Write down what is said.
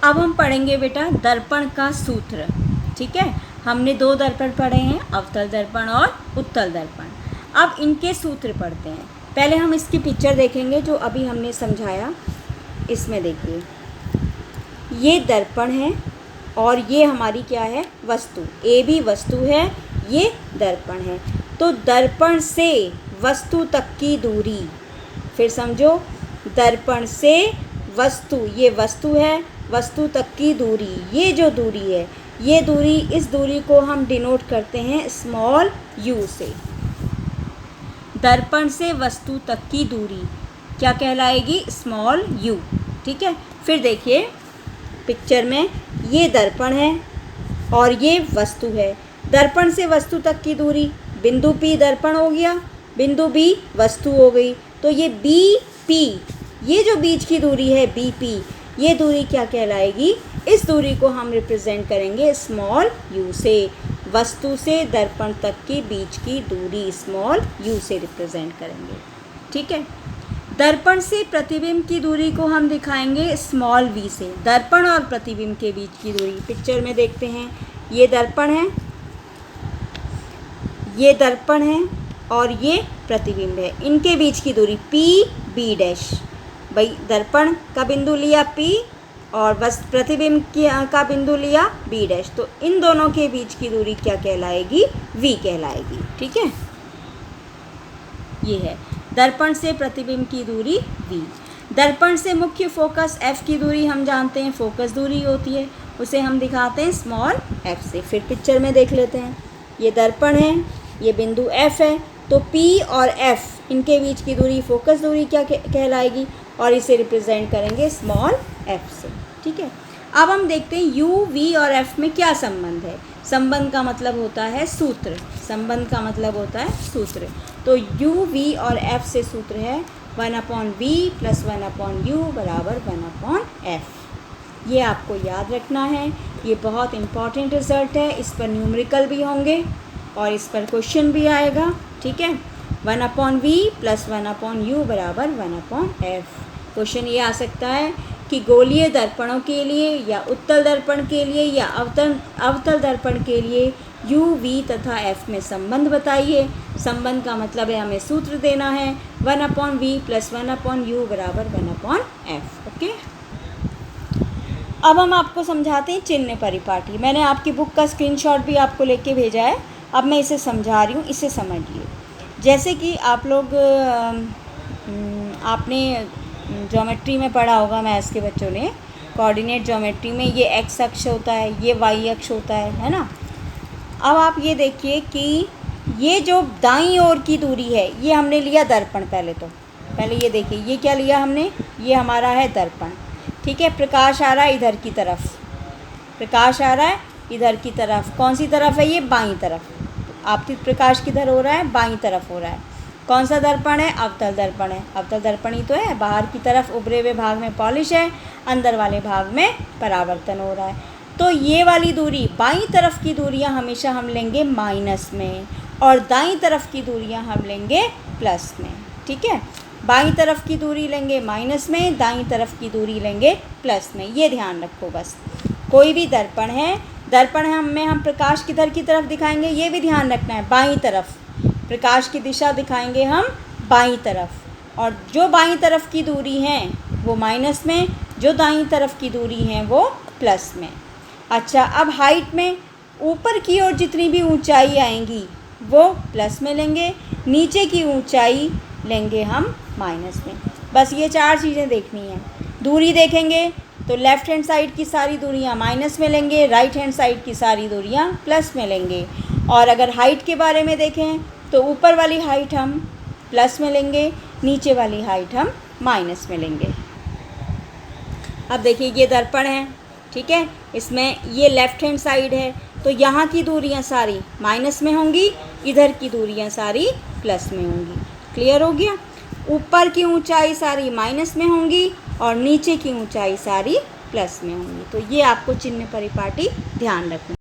अब हम पढ़ेंगे बेटा दर्पण का सूत्र। ठीक है, हमने दो दर्पण पढ़े हैं, अवतल दर्पण और उत्तल दर्पण। अब इनके सूत्र पढ़ते हैं। पहले हम इसकी पिक्चर देखेंगे जो अभी हमने समझाया। इसमें देखिए, ये दर्पण है और ये हमारी क्या है, वस्तु। ए भी वस्तु है, ये दर्पण है। तो दर्पण से वस्तु तक की दूरी, फिर समझो, दर्पण से वस्तु, ये वस्तु है, वस्तु तक की दूरी, ये जो दूरी है, ये दूरी, इस दूरी को हम डिनोट करते हैं स्मॉल यू से। दर्पण से वस्तु तक की दूरी क्या कहलाएगी, स्मॉल यू। ठीक है, फिर देखिए पिक्चर में, ये दर्पण है और ये वस्तु है। दर्पण से वस्तु तक की दूरी, बिंदु P दर्पण हो गया, बिंदु B वस्तु हो गई। तो ये BP, ये जो बीच की दूरी है BP, ये दूरी क्या कहलाएगी, इस दूरी को हम रिप्रेजेंट करेंगे स्मॉल यू से। वस्तु से दर्पण तक की बीच की दूरी स्मॉल यू से रिप्रेजेंट करेंगे। ठीक है, दर्पण से प्रतिबिंब की दूरी को हम दिखाएंगे स्मॉल v से। दर्पण और प्रतिबिंब के बीच की दूरी पिक्चर में देखते हैं। ये दर्पण है, ये दर्पण है और ये प्रतिबिंब है। इनके बीच की दूरी PB डैश। भाई दर्पण का बिंदु लिया P और बस प्रतिबिंब का बिंदु लिया B डैश, तो इन दोनों के बीच की दूरी क्या कहलाएगी, V कहलाएगी। ठीक है, ये है दर्पण से प्रतिबिंब की दूरी V। दर्पण से मुख्य फोकस F की दूरी हम जानते हैं, फोकस दूरी होती है, उसे हम दिखाते हैं स्मॉल f से। फिर पिक्चर में देख लेते हैं, ये दर्पण है, ये बिंदु F है, तो P और F इनके बीच की दूरी फोकस दूरी क्या कहलाएगी, और इसे रिप्रेजेंट करेंगे स्मॉल f से। ठीक है, अब हम देखते हैं U, V और F में क्या संबंध है। संबंध का मतलब होता है सूत्र, संबंध का मतलब होता है सूत्र। तो U, V और F से सूत्र है 1/V + 1/U बराबर 1/F। ये आपको याद रखना है, ये बहुत इम्पॉर्टेंट रिजल्ट है। इस पर न्यूमेरिकल भी होंगे और इस पर क्वेश्चन भी आएगा। ठीक है, 1/V + 1/U बराबर 1/F। क्वेश्चन ये आ सकता है कि गोलीय दर्पणों के लिए या उत्तल दर्पण के लिए या अवतल दर्पण के लिए U, V तथा F में संबंध बताइए। संबंध का मतलब है हमें सूत्र देना है 1/V + 1/U बराबर 1/F। ओके, अब हम आपको समझाते हैं चिन्ह परिपाटी। मैंने आपकी बुक का स्क्रीनशॉट भी आपको लेके भेजा है, अब मैं इसे समझा रही हूँ, इसे समझिए। जैसे कि आप लोग आपने ज्योमेट्री में पढ़ा होगा, मैथ्स के बच्चों ने, कोऑर्डिनेट ज्योमेट्री में ये x अक्ष होता है, ये y अक्ष होता है ना। अब आप ये देखिए कि ये जो दाईं ओर की दूरी है, ये हमने लिया दर्पण। पहले ये देखिए, ये क्या लिया हमने, ये हमारा है दर्पण। ठीक है, प्रकाश आ रहा है इधर की तरफ, प्रकाश आ रहा है इधर की तरफ। कौन सी तरफ है, ये बाईं तरफ। आपतित प्रकाश किधर हो रहा है, बाईं तरफ हो रहा है। कौन सा दर्पण है, अवतल दर्पण है। अवतल दर्पण ही तो है, बाहर की तरफ उभरे हुए भाग में पॉलिश है, अंदर वाले भाग में परावर्तन हो रहा है। तो ये वाली दूरी, बाईं तरफ की दूरियां हमेशा हम लेंगे माइनस में और दाईं तरफ की दूरियां हम लेंगे प्लस में। ठीक है, बाईं तरफ की दूरी लेंगे माइनस में, दाईं तरफ की दूरी लेंगे प्लस में। ये ध्यान रखो बस। कोई भी दर्पण है, दर्पण में हम प्रकाश किधर की तरफ दिखाएंगे, ये भी ध्यान रखना है, बाईं तरफ। प्रकाश की दिशा दिखाएंगे हम बाईं तरफ, और जो बाईं तरफ की दूरी हैं वो माइनस में, जो दाईं तरफ की दूरी हैं वो प्लस में। अच्छा, अब हाइट में ऊपर की ओर जितनी भी ऊंचाई आएंगी वो प्लस में लेंगे, नीचे की ऊंचाई लेंगे हम माइनस में। बस ये चार चीज़ें देखनी है। दूरी देखेंगे तो लेफ़्ट हैंड साइड की सारी दूरियां माइनस में लेंगे, राइट हैंड साइड की सारी दूरियां प्लस में लेंगे। और अगर हाइट के बारे में देखें तो ऊपर वाली हाइट हम प्लस में लेंगे, नीचे वाली हाइट हम माइनस में लेंगे। अब देखिए, ये दर्पण है, ठीक है, इसमें ये लेफ़्ट हैंड साइड है, तो यहाँ की दूरियाँ सारी माइनस में होंगी, इधर की दूरियाँ सारी प्लस में होंगी। क्लियर हो गया। ऊपर की ऊंचाई सारी माइनस में होंगी और नीचे की ऊंचाई सारी प्लस में होंगी। तो ये आपको चिन्ह परिपाटी ध्यान रखना।